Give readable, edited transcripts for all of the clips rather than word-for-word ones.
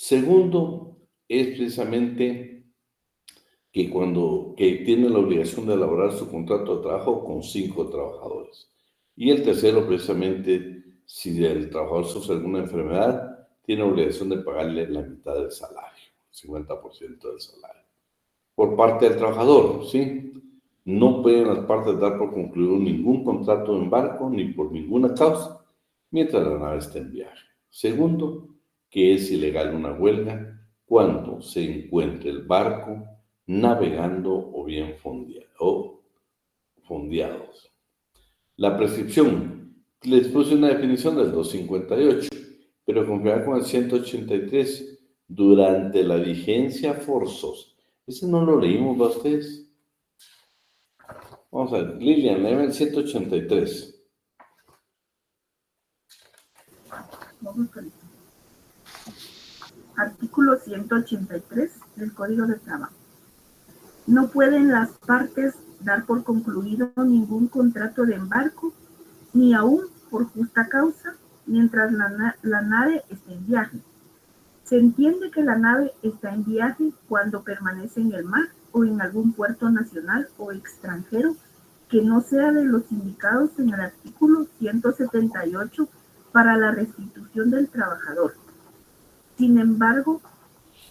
Segundo, es precisamente que tiene la obligación de elaborar su contrato de trabajo con 5 trabajadores. Y el tercero, precisamente, si el trabajador sufre alguna enfermedad, tiene obligación de pagarle la mitad del salario, 50% del salario. Por parte del trabajador, ¿sí? No pueden las partes dar por concluido ningún contrato de embarco ni por ninguna causa mientras la nave esté en viaje. Segundo, que es ilegal una huelga cuando se encuentre el barco navegando o bien fondeados. La prescripción, les puse una definición del 258, pero confiar con el 183, durante la vigencia forzosa. Ese no lo leímos, ¿va ustedes? Vamos a ver, Lilian, léeme el 183. Artículo 183 del Código de Trabajo. No pueden las partes dar por concluido ningún contrato de embarco, ni aún por justa causa, mientras la nave esté en viaje. Se entiende que la nave está en viaje cuando permanece en el mar o en algún puerto nacional o extranjero que no sea de los indicados en el artículo 178 para la restitución del trabajador. Sin embargo,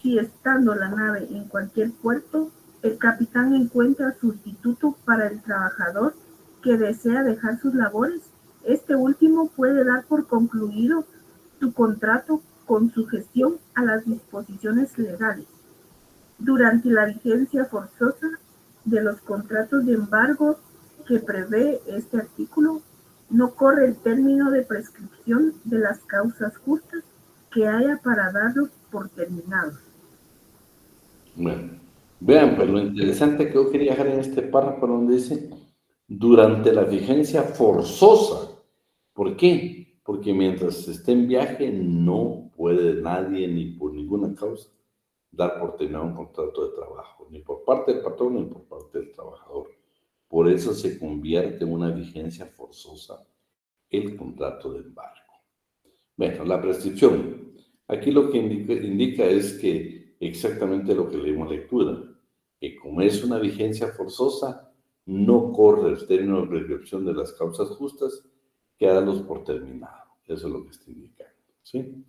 si estando la nave en cualquier puerto, el capitán encuentra sustituto para el trabajador que desea dejar sus labores, este último puede dar por concluido su contrato con sujeción a las disposiciones legales. Durante la vigencia forzosa de los contratos de embargo que prevé este artículo, no corre el término de prescripción de las causas justas que haya para darlos por terminados. Bueno, vean, pues lo interesante que yo quería dejar en este párrafo donde dice durante la vigencia forzosa. ¿Por qué? Porque mientras esté en viaje no puede nadie ni por ninguna causa dar por terminado un contrato de trabajo, ni por parte del patrón ni por parte del trabajador. Por eso se convierte en una vigencia forzosa el contrato de embargo. Bueno, la prescripción. Aquí lo que indica es que exactamente lo que leímos lectura, que como es una vigencia forzosa, no corre el término de prescripción de las causas justas, quedarlos por terminado. Eso es lo que está indicando, ¿sí?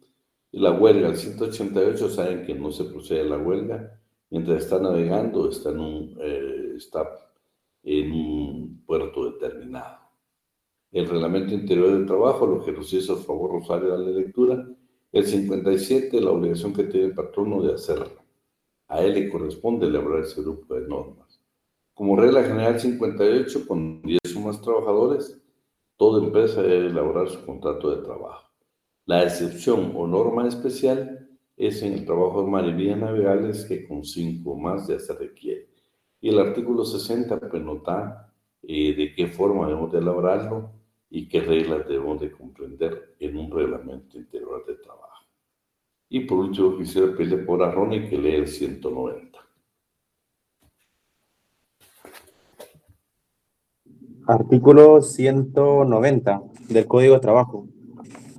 Y la huelga, el 188, saben que no se procede a la huelga mientras está navegando, está en un puerto determinado. El Reglamento Interior del Trabajo, lo que nos hizo el favor Rosario de la lectura. El 57, la obligación que tiene el patrono de hacerlo. A él le corresponde elaborar ese grupo de normas. Como regla general 58, con 10 o más trabajadores, toda empresa debe elaborar su contrato de trabajo. La excepción o norma especial es en el trabajo de mar y vías navegables, que con 5 o más ya se requiere. Y el artículo 60 pues nota de qué forma debemos de elaborarlo y qué reglas debemos de comprender en un reglamento interior de trabajo. Y por último quisiera pedirle por a Ronnie que lea el 190. Artículo 190 del Código de Trabajo.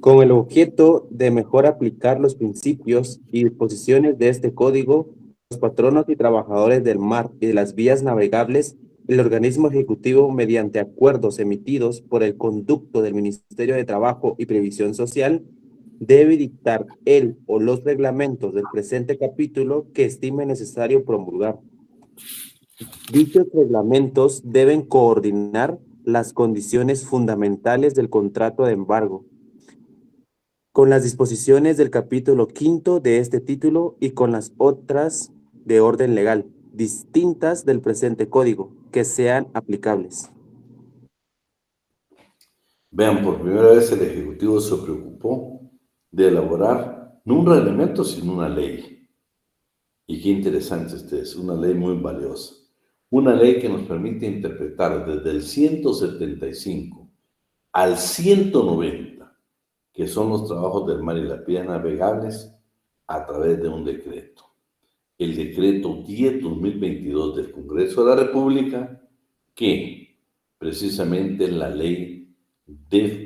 Con el objeto de mejor aplicar los principios y disposiciones de este código, los patronos y trabajadores del mar y de las vías navegables, el organismo ejecutivo, mediante acuerdos emitidos por el conducto del Ministerio de Trabajo y Previsión Social, debe dictar el o los reglamentos del presente capítulo que estime necesario promulgar. Dichos reglamentos deben coordinar las condiciones fundamentales del contrato de embargo con las disposiciones del capítulo 5 de este título y con las otras de orden legal, distintas del presente código, que sean aplicables. Vean, por primera vez el Ejecutivo se preocupó de elaborar no un reglamento, sino una ley. Y qué interesante es una ley muy valiosa. Una ley que nos permite interpretar desde el 175 al 190, que son los trabajos del mar y las vías navegables, a través de un decreto. El decreto 10/2022 del Congreso de la República, que precisamente es la ley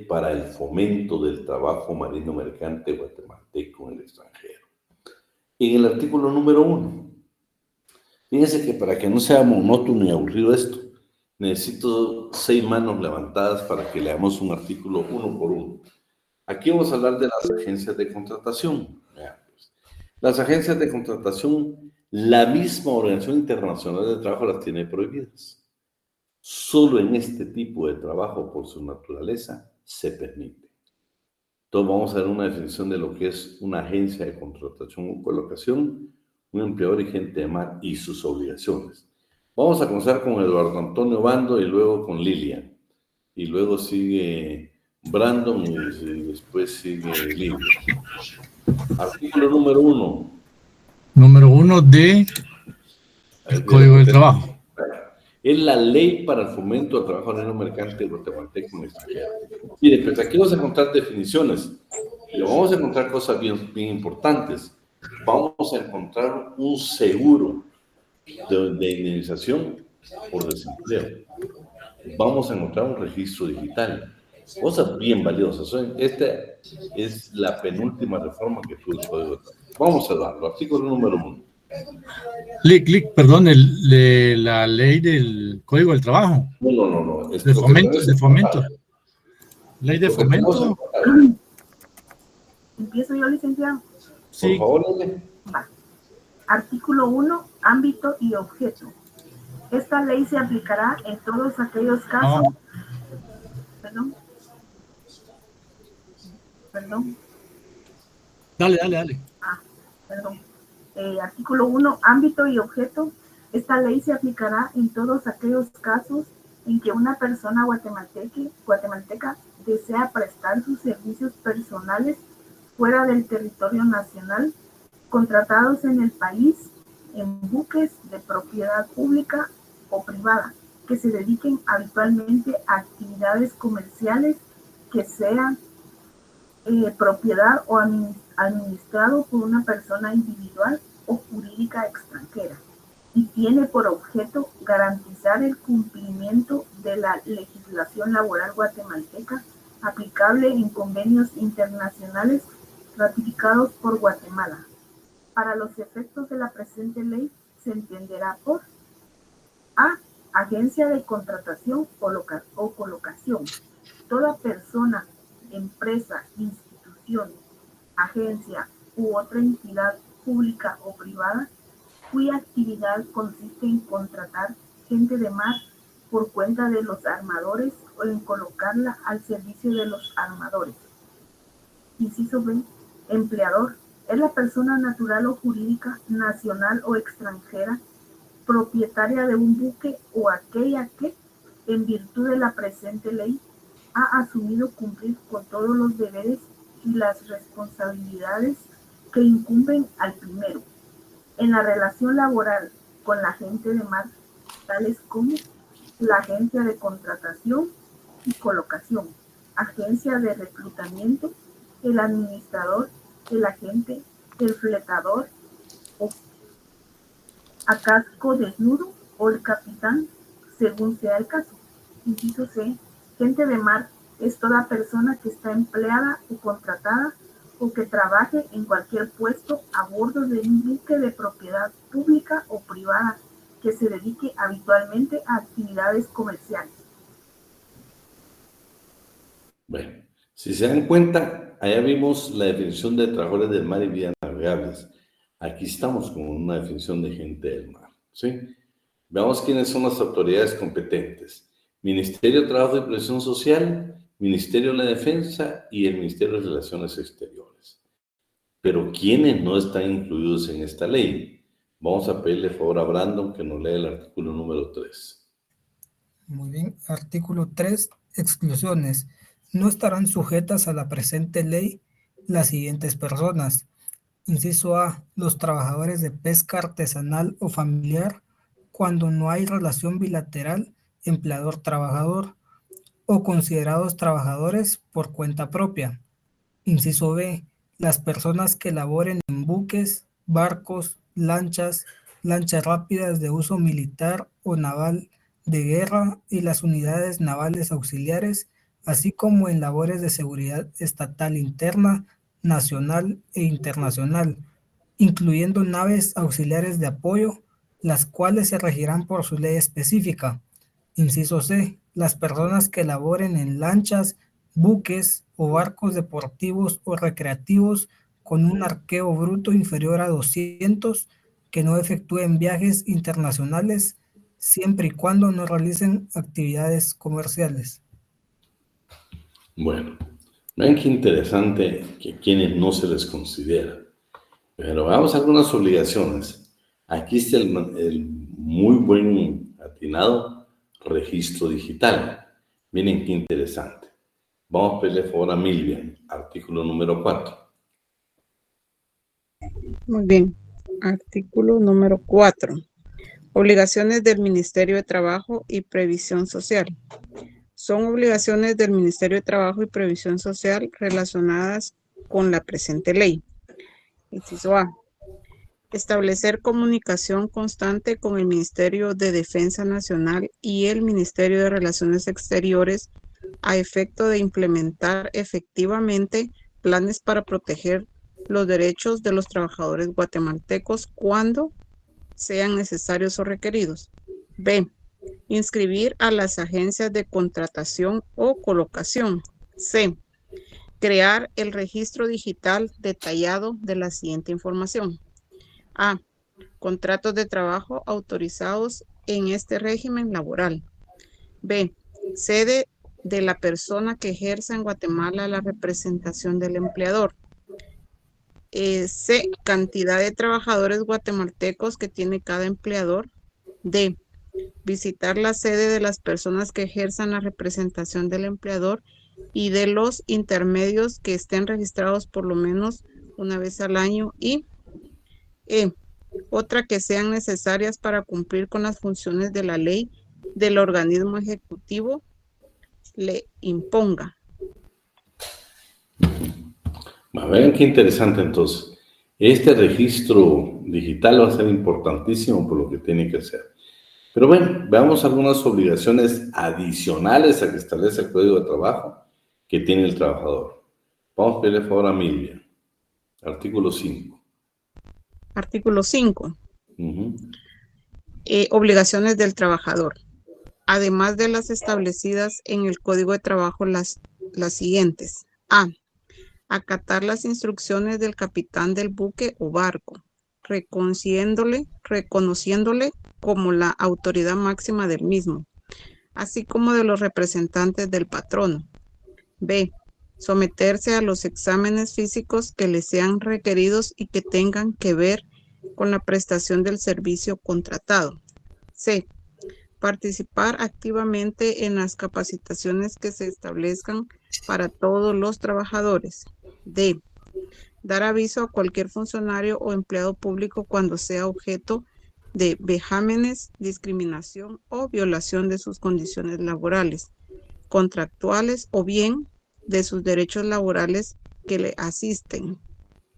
para el fomento del trabajo marino mercante guatemalteco en el extranjero. En el artículo número 1, fíjense que para que no sea monótono y aburrido esto, necesito 6 manos levantadas para que leamos un artículo uno por uno. Aquí vamos a hablar de las agencias de contratación. Vean, pues. Las agencias de contratación, la misma Organización Internacional de Trabajo las tiene prohibidas. Solo en este tipo de trabajo, por su naturaleza, se permite. Entonces vamos a ver una definición de lo que es una agencia de contratación o colocación, un empleador y gente de mar y sus obligaciones. Vamos a comenzar con Eduardo Antonio Bando y luego con Lilian. Y luego sigue Brandon y después sigue Lilian. Artículo número 1. Número 1 de el Código del Trabajo. Es la ley para el fomento del trabajo en el mercante guatemalteco en el extranjero. Mire, pues aquí vamos a encontrar definiciones, pero vamos a encontrar cosas bien, bien importantes. Vamos a encontrar un seguro de indemnización por desempleo. Vamos a encontrar un registro digital. Cosas bien valiosas. Esta es la penúltima reforma que tuvo el Código. Vamos a darlo. Artículo número 1. Perdón, de la ley del Código del Trabajo. No. De fomento. Ley de fomento. ¿Empiezo yo, licenciado? Sí. Por favor, Lele. Va. Artículo 1, ámbito y objeto. Esta ley se aplicará en todos aquellos casos. No. Perdón. Dale. Perdón. Artículo 1, ámbito y objeto. Esta ley se aplicará en todos aquellos casos en que una persona guatemalteca desea prestar sus servicios personales fuera del territorio nacional, contratados en el país, en buques de propiedad pública o privada, que se dediquen habitualmente a actividades comerciales que sean propiedad o administrado por una persona individual o jurídica extranjera, y tiene por objeto garantizar el cumplimiento de la legislación laboral guatemalteca aplicable en convenios internacionales ratificados por Guatemala. Para los efectos de la presente ley se entenderá por A. Agencia de contratación o colocación. Toda persona, empresa, institución, agencia u otra entidad pública o privada cuya actividad consiste en contratar gente de mar por cuenta de los armadores o en colocarla al servicio de los armadores. Inciso B. Empleador. Es la persona natural o jurídica, nacional o extranjera, propietaria de un buque o aquella que, en virtud de la presente ley, ha asumido cumplir con todos los deberes y las responsabilidades que incumben al primero en la relación laboral con la gente de mar, tales como la agencia de contratación y colocación, agencia de reclutamiento, el administrador, el agente, el fletador, o a casco desnudo o el capitán, según sea el caso. Inciso C. Gente de mar es toda persona que está empleada o contratada o que trabaje en cualquier puesto a bordo de un buque de propiedad pública o privada que se dedique habitualmente a actividades comerciales. Bueno, si se dan cuenta, allá vimos la definición de trabajadores del mar y vías navegables. Aquí estamos con una definición de gente del mar, ¿sí? Veamos quiénes son las autoridades competentes. Ministerio de Trabajo y Previsión Social, Ministerio de la Defensa y el Ministerio de Relaciones Exteriores. Pero ¿quiénes no están incluidos en esta ley? Vamos a pedirle favor a Brandon que nos lea el artículo número 3. Muy bien. Artículo 3. Exclusiones. No estarán sujetas a la presente ley las siguientes personas. Inciso A. Los trabajadores de pesca artesanal o familiar cuando no hay relación bilateral empleador-trabajador o considerados trabajadores por cuenta propia. Inciso B. Las personas que laboren en buques, barcos, lanchas rápidas de uso militar o naval de guerra y las unidades navales auxiliares, así como en labores de seguridad estatal interna, nacional e internacional, incluyendo naves auxiliares de apoyo, las cuales se regirán por su ley específica. Inciso C. Las personas que laboren en lanchas, buques o barcos deportivos o recreativos con un arqueo bruto inferior a 200, que no efectúen viajes internacionales, siempre y cuando no realicen actividades comerciales. Bueno, vean qué interesante que quienes no se les considera. Pero vamos a algunas obligaciones. Aquí está el muy buen atinado registro digital. Miren qué interesante. Vamos a pedirle favor a Milvia, artículo número 4. Muy bien. Artículo número 4. Obligaciones del Ministerio de Trabajo y Previsión Social. Son obligaciones del Ministerio de Trabajo y Previsión Social relacionadas con la presente ley. Inciso A. Establecer comunicación constante con el Ministerio de Defensa Nacional y el Ministerio de Relaciones Exteriores a efecto de implementar efectivamente planes para proteger los derechos de los trabajadores guatemaltecos cuando sean necesarios o requeridos. B. Inscribir a las agencias de contratación o colocación. C. Crear el registro digital detallado de la siguiente información. A. Contratos de trabajo autorizados en este régimen laboral. B. Sede de la persona que ejerza en Guatemala la representación del empleador. C. Cantidad de trabajadores guatemaltecos que tiene cada empleador. D. Visitar la sede de las personas que ejerzan la representación del empleador y de los intermedios que estén registrados por lo menos una vez al año. Y E. Otra que sean necesarias para cumplir con las funciones de la ley del organismo ejecutivo le imponga. Vean qué interesante entonces. Este registro digital va a ser importantísimo por lo que tiene que hacer. Pero bueno, veamos algunas obligaciones adicionales a que establece el Código de Trabajo que tiene el trabajador. Vamos a pedirle favor a Milvia. Artículo 5. Artículo 5. Obligaciones del trabajador. Además de las establecidas en el Código de Trabajo, las siguientes. A. Acatar las instrucciones del capitán del buque o barco, reconociéndole como la autoridad máxima del mismo, así como de los representantes del patrono. B. Someterse a los exámenes físicos que le sean requeridos y que tengan que ver con la prestación del servicio contratado. C. Participar activamente en las capacitaciones que se establezcan para todos los trabajadores. D. Dar aviso a cualquier funcionario o empleado público cuando sea objeto de vejámenes, discriminación o violación de sus condiciones laborales, contractuales o bien de sus derechos laborales que le asisten.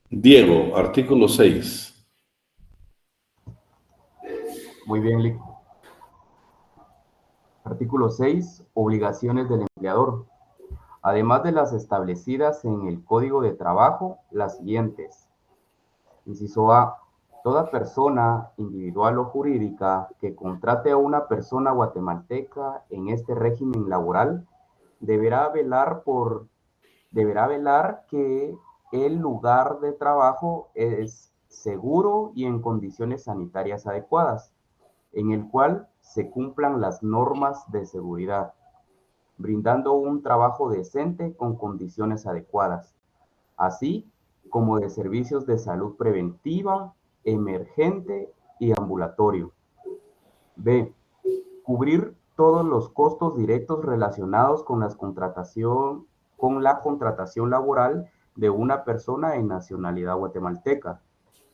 Diego, artículo 6. Muy bien, Lick. Artículo 6. Obligaciones del empleador. Además de las establecidas en el Código de Trabajo, las siguientes. Inciso A. Toda persona, individual o jurídica, que contrate a una persona guatemalteca en este régimen laboral, deberá velar que el lugar de trabajo es seguro y en condiciones sanitarias adecuadas, en el cual se cumplan las normas de seguridad, brindando un trabajo decente con condiciones adecuadas, así como de servicios de salud preventiva, emergente y ambulatorio. B. Cubrir todos los costos directos relacionados con la contratación laboral de una persona en nacionalidad guatemalteca,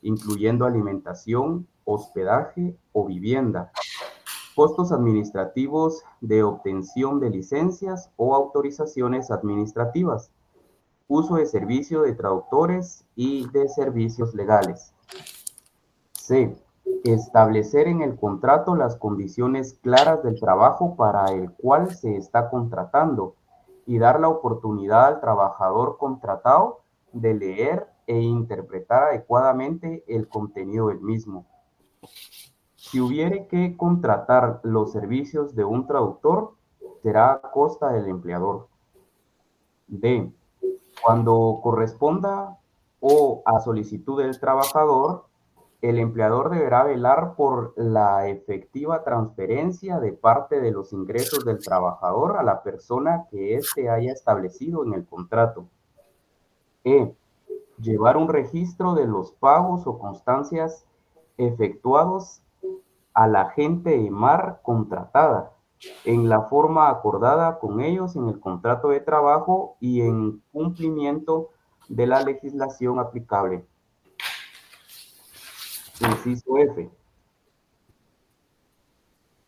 incluyendo alimentación, hospedaje o vivienda, costos administrativos de obtención de licencias o autorizaciones administrativas, uso de servicio de traductores y de servicios legales. C. Establecer en el contrato las condiciones claras del trabajo para el cual se está contratando y dar la oportunidad al trabajador contratado de leer e interpretar adecuadamente el contenido del mismo. Si hubiere que contratar los servicios de un traductor, será a costa del empleador. D. Cuando corresponda o a solicitud del trabajador, el empleador deberá velar por la efectiva transferencia de parte de los ingresos del trabajador a la persona que éste haya establecido en el contrato. E. Llevar un registro de los pagos o constancias efectuados a la gente de mar contratada en la forma acordada con ellos en el contrato de trabajo y en cumplimiento de la legislación aplicable. Inciso F.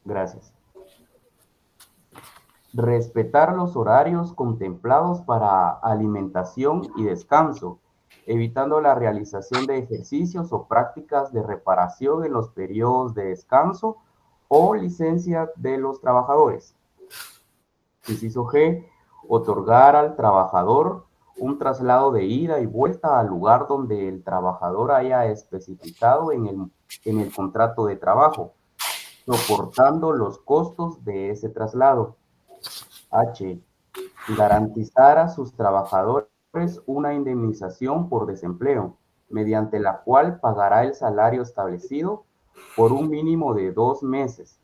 Gracias. Respetar los horarios contemplados para alimentación y descanso, evitando la realización de ejercicios o prácticas de reparación en los periodos de descanso o licencia de los trabajadores. Inciso G. Otorgar al trabajador un traslado de ida y vuelta al lugar donde el trabajador haya especificado en el contrato de trabajo, soportando los costos de ese traslado. H. Garantizar a sus trabajadores una indemnización por desempleo, mediante la cual pagará el salario establecido por un mínimo de 2 meses,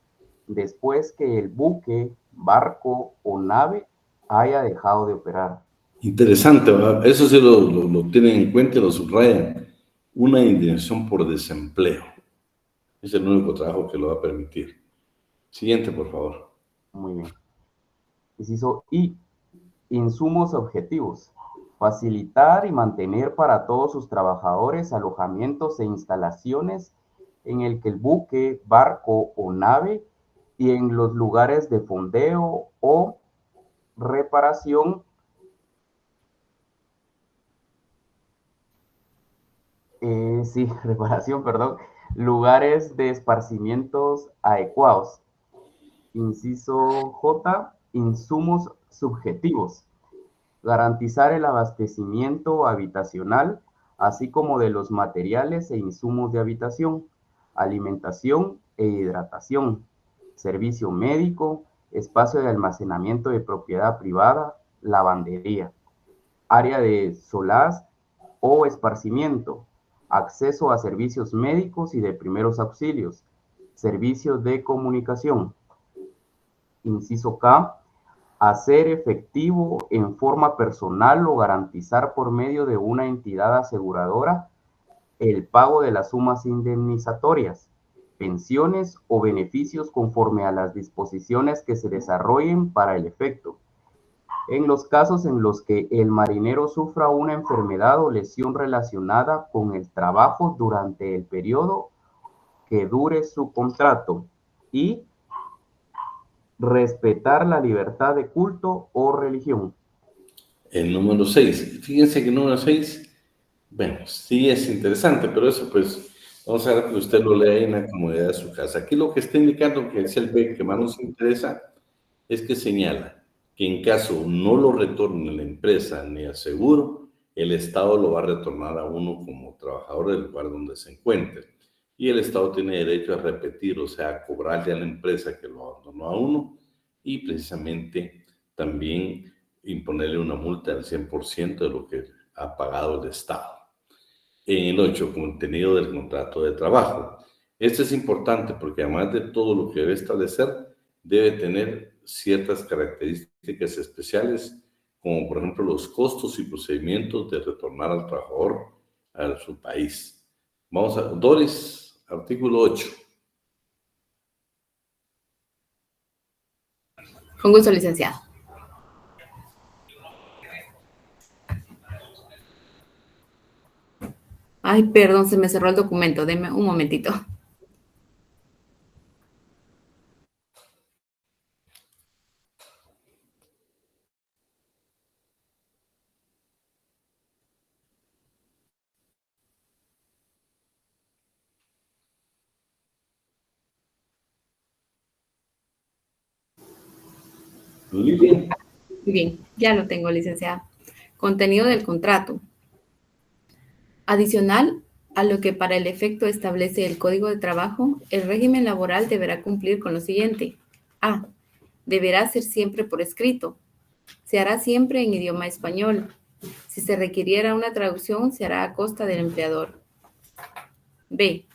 después que el buque, barco o nave haya dejado de operar. Interesante, ¿verdad? Eso sí lo tienen en cuenta y lo subrayan. Una indemnización por desempleo. Es el único trabajo que lo va a permitir. Siguiente, por favor. Muy bien. Inciso I. Insumos objetivos. Facilitar y mantener para todos sus trabajadores alojamientos e instalaciones en el que el buque, barco o nave y en los lugares de fondeo o reparación lugares de esparcimientos adecuados. Inciso J. Insumos subjetivos. Garantizar el abastecimiento habitacional, así como de los materiales e insumos de habitación, alimentación e hidratación, servicio médico, espacio de almacenamiento de propiedad privada, lavandería, área de solaz o esparcimiento, acceso a servicios médicos y de primeros auxilios, servicios de comunicación. Inciso K. Hacer efectivo en forma personal o garantizar por medio de una entidad aseguradora el pago de las sumas indemnizatorias, pensiones o beneficios conforme a las disposiciones que se desarrollen para el efecto. En los casos en los que el marinero sufra una enfermedad o lesión relacionada con el trabajo durante el periodo que dure su contrato, y respetar la libertad de culto o religión. El número 6. Fíjense que el número 6, bueno, sí es interesante, pero eso pues vamos a ver que usted lo lea en la comodidad de su casa. Aquí lo que está indicando, que es el B que más nos interesa, es que señala que en caso no lo retorne la empresa ni el seguro, el Estado lo va a retornar a uno como trabajador del lugar donde se encuentre. Y el Estado tiene derecho a repetir, o sea, a cobrarle a la empresa que lo abandonó a uno y precisamente también imponerle una multa del 100% de lo que ha pagado el Estado. En el 8, contenido del contrato de trabajo. Esto es importante porque además de todo lo que debe establecer, debe tener ciertas características especiales, como por ejemplo los costos y procedimientos de retornar al trabajador a su país. Vamos a Doris. Artículo 8. Con gusto, licenciado. Ay, perdón, se me cerró el documento. Deme un momentito. Muy bien, ya lo tengo, licenciado. Contenido del contrato. Adicional a lo que para el efecto establece el Código de Trabajo, el régimen laboral deberá cumplir con lo siguiente. A. Deberá ser siempre por escrito. Se hará siempre en idioma español. Si se requiriera una traducción, se hará a costa del empleador. B.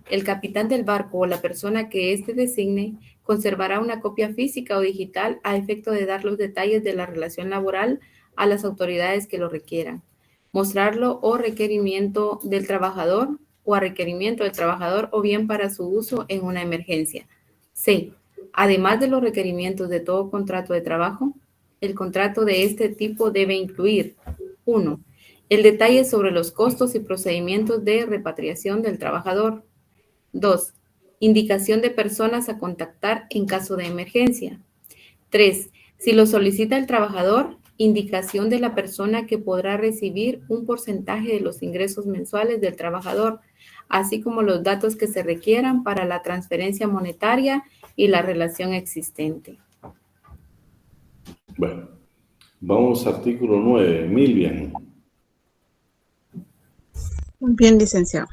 El capitán del barco o la persona que éste designe conservará una copia física o digital a efecto de dar los detalles de la relación laboral a las autoridades que lo requieran, mostrarlo o requerimiento del trabajador o bien para su uso en una emergencia. C. Además de los requerimientos de todo contrato de trabajo, el contrato de este tipo debe incluir 1. El detalle sobre los costos y procedimientos de repatriación del trabajador. 2. Indicación de personas a contactar en caso de emergencia. 3. Si lo solicita el trabajador, indicación de la persona que podrá recibir un porcentaje de los ingresos mensuales del trabajador, así como los datos que se requieran para la transferencia monetaria y la relación existente. Bueno, vamos al artículo 9. Milvian. Bien, licenciado.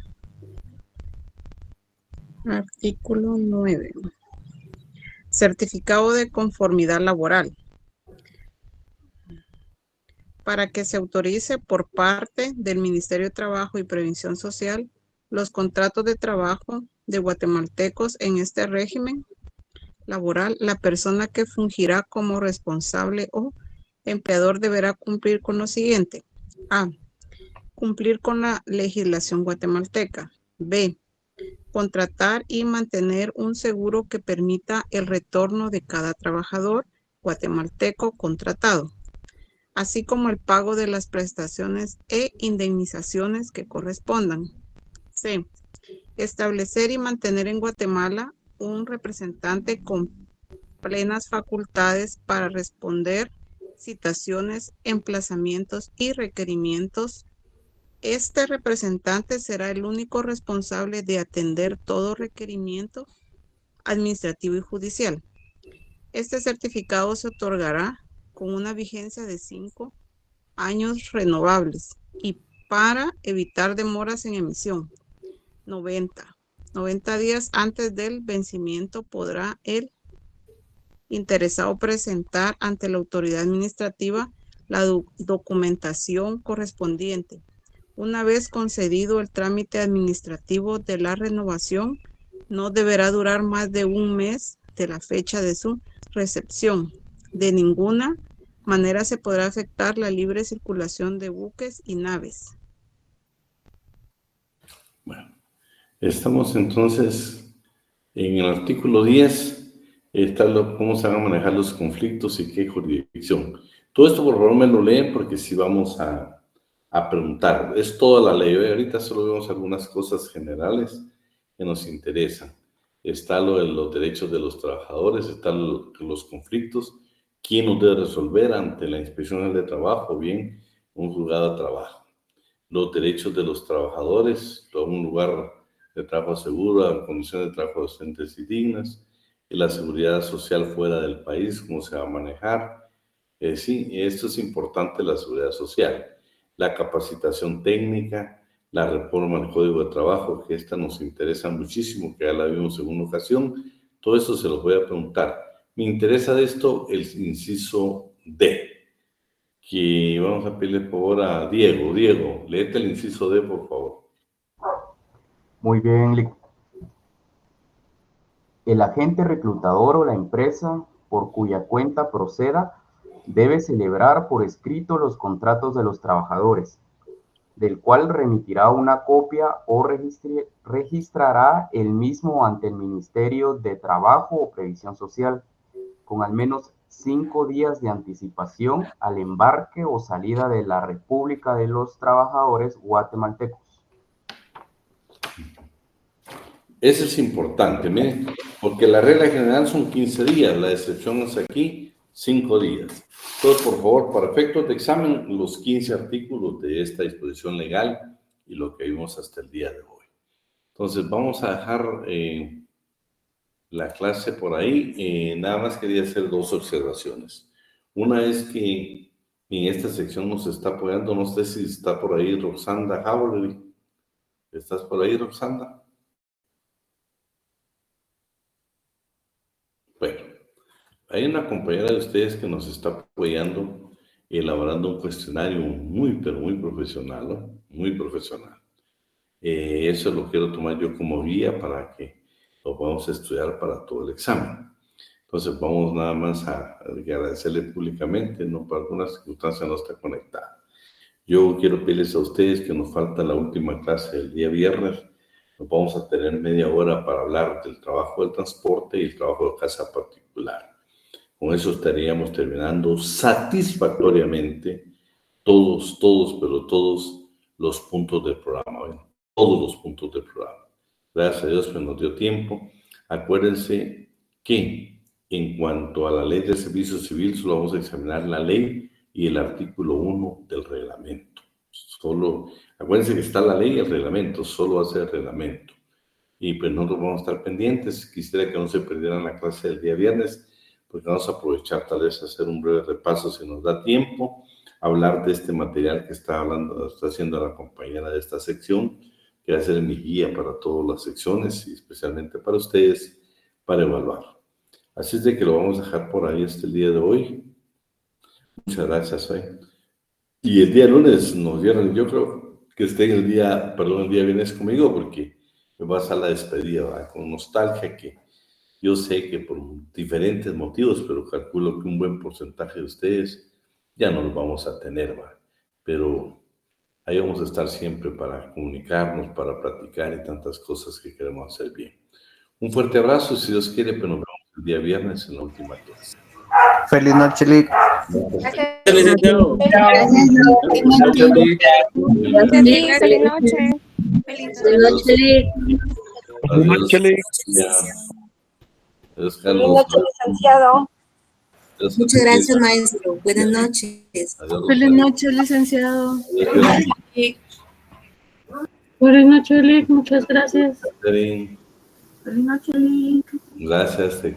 Artículo 9. Certificado de conformidad laboral. Para que se autorice por parte del Ministerio de Trabajo y Previsión Social los contratos de trabajo de guatemaltecos en este régimen laboral, la persona que fungirá como responsable o empleador deberá cumplir con lo siguiente. A. Cumplir con la legislación guatemalteca. B. Contratar y mantener un seguro que permita el retorno de cada trabajador guatemalteco contratado, así como el pago de las prestaciones e indemnizaciones que correspondan. C. Establecer y mantener en Guatemala un representante con plenas facultades para responder citaciones, emplazamientos y requerimientos. Este representante será el único responsable de atender todo requerimiento administrativo y judicial. Este certificado se otorgará con una vigencia de 5 años renovables y para evitar demoras en emisión, 90 días antes del vencimiento podrá el interesado presentar ante la autoridad administrativa la documentación correspondiente. Una vez concedido el trámite administrativo de la renovación, no deberá durar más de un mes de la fecha de su recepción. De ninguna manera se podrá afectar la libre circulación de buques y naves. Bueno, estamos entonces en el artículo 10. Está cómo se van a manejar los conflictos y qué jurisdicción. Todo esto, por favor, me lo leen porque si vamos a preguntar. Es toda la ley. Ahorita solo vemos algunas cosas generales que nos interesan. Está lo de los derechos de los trabajadores, están los conflictos, quién los debe resolver ante la Inspección de Trabajo o bien un juzgado de trabajo. Los derechos de los trabajadores, todo un lugar de trabajo seguro, condiciones de trabajo decentes y dignas, y la seguridad social fuera del país, cómo se va a manejar. Sí, esto es importante, la seguridad social. La capacitación técnica, la reforma del Código de Trabajo, que esta nos interesa muchísimo, que ya la vimos en una ocasión. Todo eso se los voy a preguntar. Me interesa de esto el inciso D, que vamos a pedirle por favor a Diego. Diego, léete el inciso D, por favor. Muy bien. El agente reclutador o la empresa por cuya cuenta proceda debe celebrar por escrito los contratos de los trabajadores, del cual remitirá una copia o registrará el mismo ante el Ministerio de Trabajo o Previsión Social, con al menos 5 días de anticipación al embarque o salida de la República de los Trabajadores guatemaltecos. Eso es importante, miren, porque la regla general son 15 días, la excepción es aquí 5 días. Entonces, por favor, para efectos de examen, los 15 artículos de esta disposición legal y lo que vimos hasta el día de hoy. Entonces, vamos a dejar la clase por ahí. Nada más quería hacer 2 observaciones. Una es que en esta sección nos está apoyando, no sé si está por ahí Roxanda Howley. ¿Estás por ahí, Roxana? Bueno, hay una compañera de ustedes que nos está apoyando elaborando un cuestionario muy, pero muy profesional, ¿no? Muy profesional. Eso lo quiero tomar yo como guía para que lo podamos estudiar para todo el examen. Entonces vamos nada más a agradecerle públicamente, no por alguna circunstancia no está conectada. Yo quiero pedirles a ustedes que nos falta la última clase del día viernes. Nos vamos a tener media hora para hablar del trabajo del transporte y el trabajo de casa particular. Con eso estaríamos terminando satisfactoriamente todos los puntos del programa. ¿Ven? Todos los puntos del programa. Gracias a Dios que nos dio tiempo. Acuérdense que en cuanto a la ley del servicio civil, solo vamos a examinar la ley y el artículo 1 del reglamento. Acuérdense que está la ley y el reglamento, solo hace el reglamento. Y pues nosotros vamos a estar pendientes. Quisiera que no se perdieran la clase del día viernes, porque vamos a aprovechar tal vez hacer un breve repaso si nos da tiempo, hablar de este material que está haciendo la compañera de esta sección, que va a ser mi guía para todas las secciones y especialmente para ustedes, para evaluar. Así es de que lo vamos a dejar por ahí el día de hoy. Muchas gracias. Y el día lunes nos vieron, yo creo que estén el día viernes conmigo, porque me va a hacer la despedida, ¿verdad? Con nostalgia, que yo sé que por diferentes motivos, pero calculo que un buen porcentaje de ustedes ya no los vamos a tener, ¿verdad? Pero ahí vamos a estar siempre para comunicarnos, para platicar y tantas cosas que queremos hacer bien. Un fuerte abrazo, si Dios quiere, pero nos vemos el día viernes en la última clase. Feliz noche, Lick. Feliz noche. Feliz noche. Feliz noche, Lick. Adiós, Carlos. Buenas noches, licenciado. Adiós, Muchas gracias, maestro. Buenas noches. Adiós, Feliz noche, licenciado. Adiós, Buenas noches, Lick. Muchas gracias. Catherine. Feliz noche, Link. Gracias, te